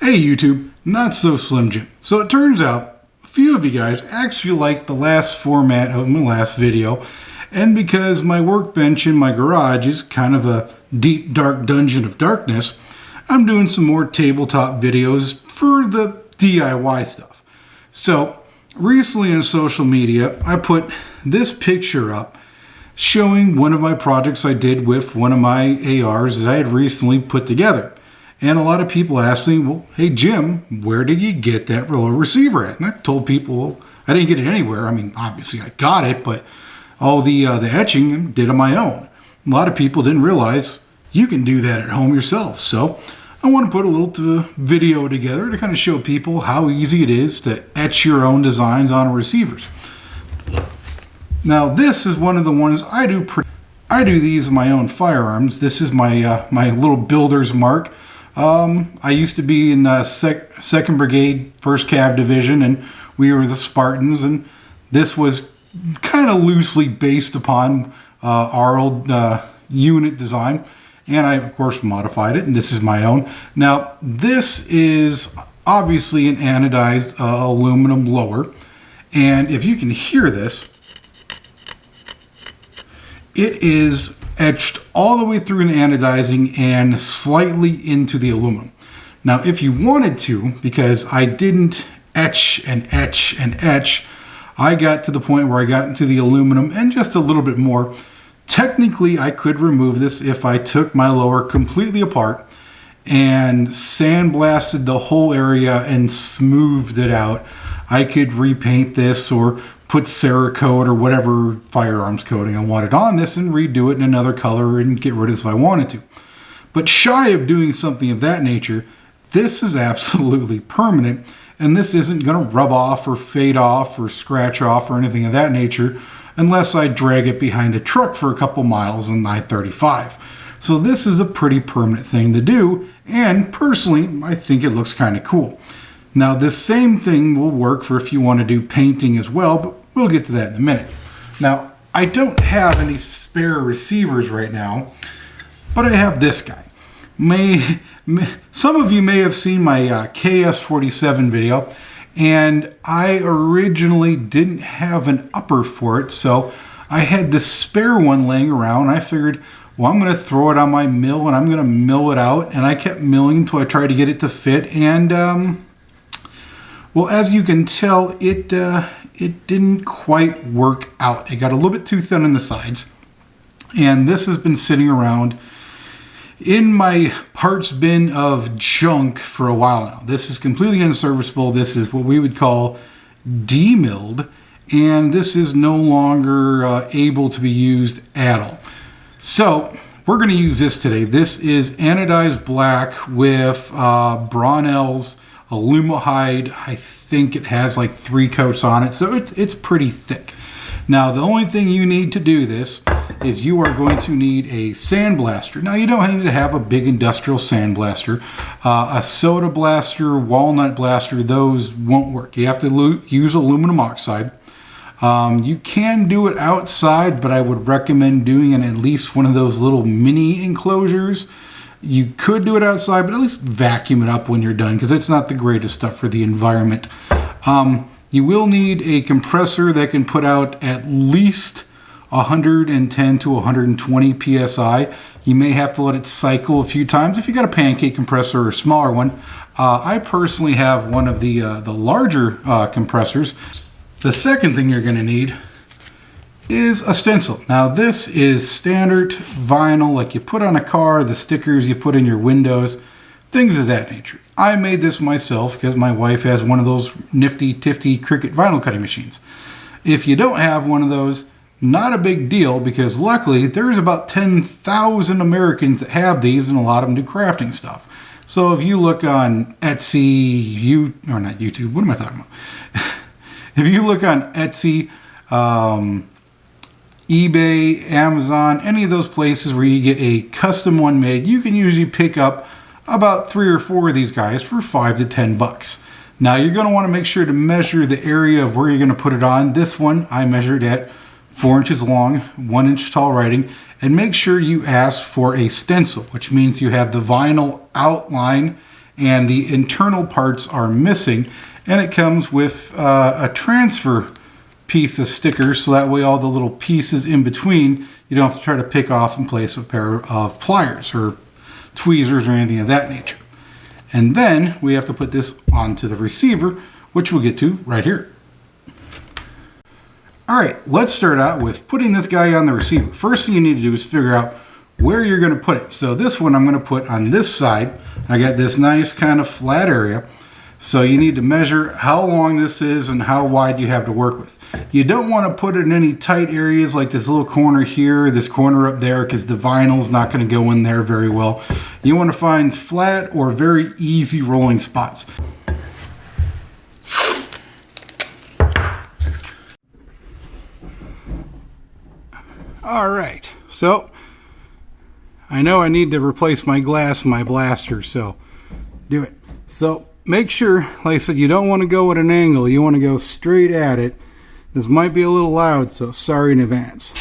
Hey YouTube, not so Slim Jim. So it turns out a few of you guys actually liked the last format of my last video, and because my workbench in my garage is kind of a deep dark dungeon of darkness, I'm doing some more tabletop videos for the DIY stuff. So recently on social media I put this picture up showing one of my projects I did with one of my ARs that I had recently put together. And a lot of people asked me, well, hey Jim, where did you get that roller receiver at? And I told people, well, I didn't get it anywhere. I mean, obviously I got it, but all the etching I did on my own. A lot of people didn't realize you can do that at home yourself. So I want to put a little video together to kind of show people how easy it is to etch your own designs on receivers. Now this is one of the ones I do. I do these in my own firearms. This is my my little builder's mark. I used to be in 2nd Brigade, 1st Cav Division, and we were the Spartans, and this was kind of loosely based upon our old unit design, and I of course modified it, and this is my own. Now this is obviously an anodized aluminum lower, and if you can hear this, it is etched all the way through an anodizing and slightly into the aluminum. Now if you wanted to, because I didn't etch and etch and etch, I got to the point where I got into the aluminum and just a little bit more. Technically I could remove this if I took my lower completely apart and sandblasted the whole area and smoothed it out. I could repaint this or put Cerakote or whatever firearms coating I wanted on this and redo it in another color and get rid of this if I wanted to. But shy of doing something of that nature, this is absolutely permanent, and this isn't going to rub off or fade off or scratch off or anything of that nature unless I drag it behind a truck for a couple miles on I-35. So this is a pretty permanent thing to do, and personally I think it looks kind of cool. Now this same thing will work for if you want to do painting as well, but we'll get to that in a minute. Now I don't have any spare receivers right now, but I have this guy. Some of you may have seen my KS47 video, and I originally didn't have an upper for it, so I had this spare one laying around. I figured, well, I'm going to throw it on my mill and I'm going to mill it out, and I kept milling until I tried to get it to fit, and well, as you can tell, it didn't quite work out. It got a little bit too thin on the sides, and this has been sitting around in my parts bin of junk for a while now. This is completely unserviceable. This is what we would call demilled, and this is no longer able to be used at all. So we're going to use this today. This is anodized black with Bronell's Alumihide. I think it has like 3 coats on it, so it's pretty thick. Now the only thing you need to do this is you are going to need a sandblaster. Now you don't need to have a big industrial sandblaster. A soda blaster, walnut blaster, those won't work. You have to use aluminum oxide. You can do it outside, but I would recommend doing it in at least one of those little mini enclosures. You could do it outside, but at least vacuum it up when you're done, because it's not the greatest stuff for the environment. You will need a compressor that can put out at least 110 to 120 psi. You may have to let it cycle a few times if you got a pancake compressor or a smaller one. I personally have one of the larger compressors. The second thing you're going to need is a stencil. Now this is standard vinyl like you put on a car, the stickers you put in your windows, things of that nature. I made this myself because my wife has one of those nifty tifty Cricut vinyl cutting machines. If you don't have one of those, not a big deal, because luckily there's about 10,000 Americans that have these, and a lot of them do crafting stuff. So if you look on Etsy, or not YouTube, what am I talking about? If you look on Etsy, eBay, Amazon, any of those places where you get a custom one made, you can usually pick up about 3 or 4 of these guys for $5 to $10. Now you're going to want to make sure to measure the area of where you're going to put it on. This one I measured at 4 inches long, 1 inch tall writing, and make sure you ask for a stencil, which means you have the vinyl outline and the internal parts are missing, and it comes with a transfer piece of stickers, so that way all the little pieces in between you don't have to try to pick off and place a pair of pliers or tweezers or anything of that nature. And then we have to put this onto the receiver, which we'll get to right here. Alright, let's start out with putting this guy on the receiver. First thing you need to do is figure out where you're going to put it. So this one I'm going to put on this side. I got this nice kind of flat area. So you need to measure how long this is and how wide you have to work with. You don't want to put it in any tight areas like this little corner here, this corner up there, because the vinyl's not going to go in there very well. You want to find flat or very easy rolling spots. Alright, so I know I need to replace my glass in my blaster, so do it. So make sure, like I said, you don't want to go at an angle, you want to go straight at it. This might be a little loud, so sorry in advance.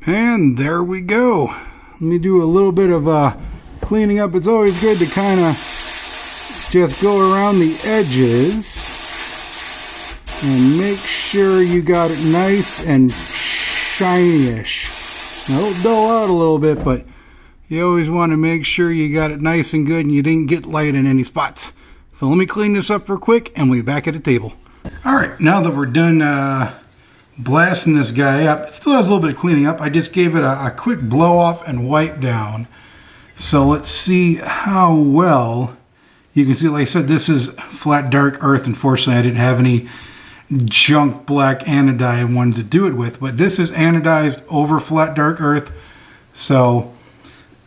And there we go. Let me do a little bit of cleaning up. It's always good to kind of just go around the edges and make sure you got it nice and shiny-ish. Now it'll dull out a little bit, but you always want to make sure you got it nice and good and you didn't get light in any spots. So let me clean this up real quick and we'll be back at the table. Alright, now that we're done blasting this guy up, it still has a little bit of cleaning up. I just gave it a quick blow off and wipe down. So let's see how well you can see. Like I said, this is flat dark earth. Unfortunately, I didn't have any junk black anodized I wanted to do it with, but this is anodized over flat dark earth. So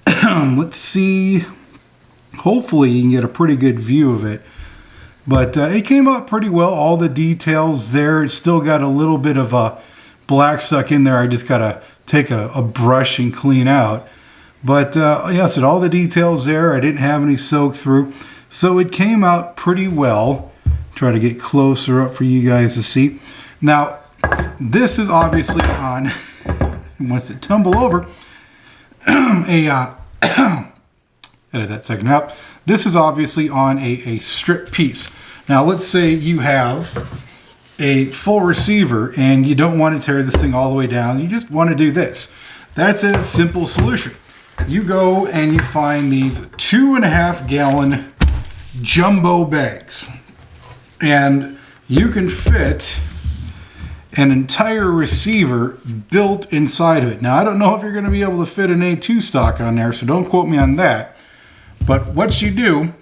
let's see. Hopefully you can get a pretty good view of it. But it came out pretty well. All the details there. It's still got a little bit of black stuck in there. I just got to take a brush and clean out. But yeah, so all the details there. I didn't have any soak through. So it came out pretty well. Try to get closer up for you guys to see. Now, this is obviously on, once it tumble over, edit that second out. This is obviously on a strip piece. Now let's say you have a full receiver and you don't want to tear this thing all the way down. You just want to do this. That's a simple solution. You go and you find these 2.5 gallon jumbo bags. And you can fit an entire receiver built inside of it. Now I don't know if you're going to be able to fit an A2 stock on there, so don't quote me on that. But what you do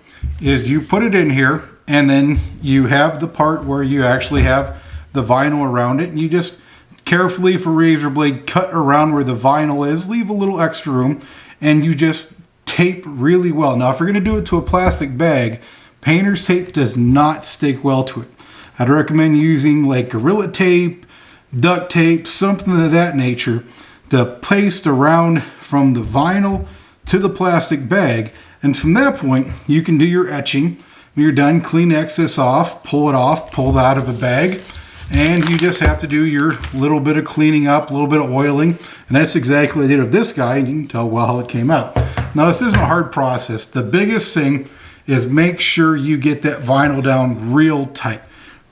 is you put it in here and then you have the part where you actually have the vinyl around it, and you just carefully for razor blade cut around where the vinyl is, leave a little extra room, and you just tape really well. Now if you're going to do it to a plastic bag, painter's tape does not stick well to it. I'd recommend using like Gorilla Tape, duct tape, something of that nature to paste around from the vinyl to the plastic bag. And from that point, you can do your etching. When you're done, clean excess off, pull it out of a bag, and you just have to do your little bit of cleaning up, a little bit of oiling, and that's exactly what I did with this guy, and you can tell well how it came out. Now this isn't a hard process. The biggest thing is make sure you get that vinyl down real tight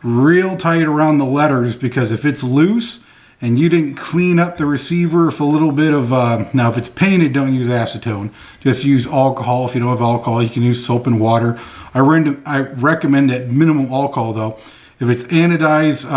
around the letters, because if it's loose and you didn't clean up the receiver with a little bit of, now if it's painted, don't use acetone. Just use alcohol. If you don't have alcohol, you can use soap and water. I recommend at minimum alcohol though. If it's anodized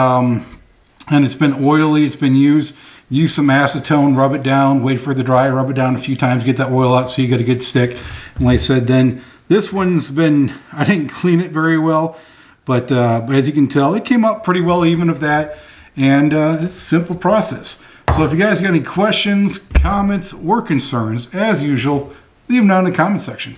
and it's been oily, it's been used, use some acetone, rub it down, wait for it to dry, rub it down a few times, get that oil out so you get a good stick. And like I said, then this one's been, I didn't clean it very well, but as you can tell, it came out pretty well even of that. And it's a simple process. So if you guys got any questions, comments, or concerns, as usual, leave them down in the comment section.